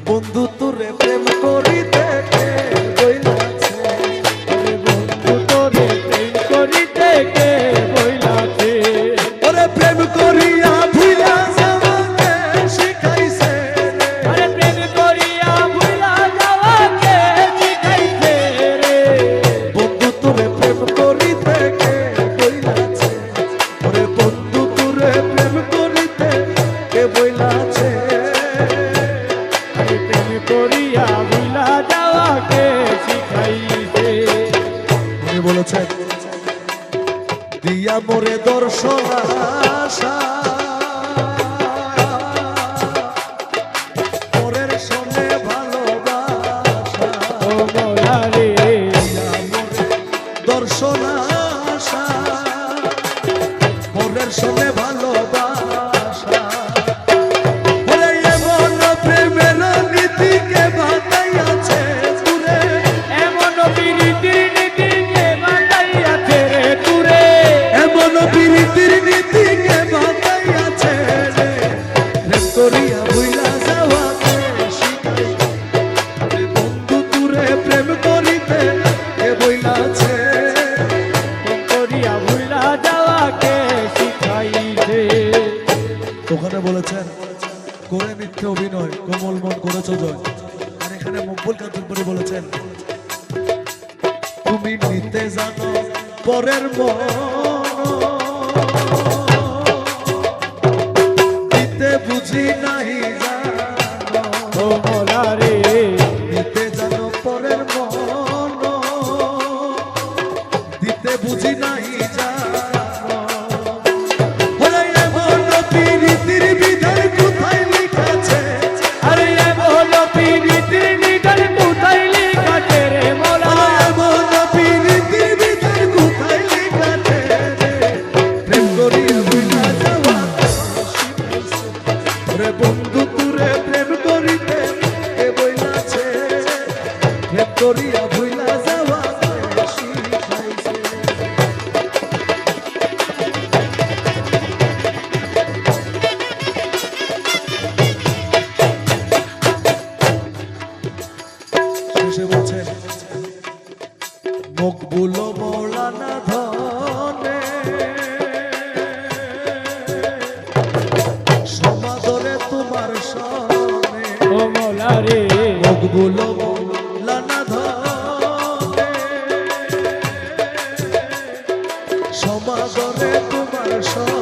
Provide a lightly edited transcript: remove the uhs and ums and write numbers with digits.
বন্ধু তোরে প্রেম করিতে কে বইলাছে, বন্ধু তোরে প্রেম করিতে কে বইলাছে, ওরে প্রেম করিয়া ভুলা যাওয়াকে শিখাইছে, আরে প্রেম করিয়া ভুলা যাওয়াকে শিখাইছে রে। বন্ধু তোরে প্রেম করিতে কে বইলাছে, ওরে বন্ধু তোরে প্রেম করিতে কে বইলাছে। প্রেম করিয়া ভুলা যাওয়াকে শিখাইছে। উনি বলেছেন দিয়া মোরে দর্শন আশা, পরের সঙ্গে ভালোবাসা, ও মোরা রে, দিয়া মোরে দর্শন আশা, পরের সঙ্গে ভালোবাসা, ওরে এমন প্রেমের নীতিকে বাতাইয়াছে দূরে, এমন প্রীতির নীতিকে বাঁধাইয়াছে রে তুরে, এমন প্রীতির নীতিকে বাতাইয়াছে রে, প্রেম করিয়া ভুলা যাওয়াকে শিখাইছে, বন্ধু তোরে প্রেম করিতে কে বইলাছে, প্রেম করিয়া ভুলা যাওয়াকে শিখাইছে। ওখানে বলেছেন করে মিথ্যে অভিনয় কোমল মন করেছ জয়, আর এখানে মকবুল কাতুরপুরি বলেছেন তুমি নিতে জানো পরের মন, দিতে বুঝি নাহি জানো, ও মোরা রে, দিতে জানো পরের মন, দিতে বুঝি নাহি জানো, ওরে এমন প্রীতির বিধান কোথায় লিখাছে, আরে এমন প্রীতির নিধান কোথায় লিখাছে রে মোরা, এমন প্রীতির বিধান কোথায় লিখাছে রে, প্রেম করিয়া ভুলা যাওয়াকে শিখাইছে, ওরে বন্ধু তোরে প্রেম করিতে কে বইলাছে, প্রেম করিয়া ভুলা যাওয়াকে শিখাইছে। শেষে বলছেন মকবুল মৌলানা ধনে সমাদরে তোমার সনে, ও মোরা রে, মকবুল মৌলানা ধনে সমাদরে তোমার সনে,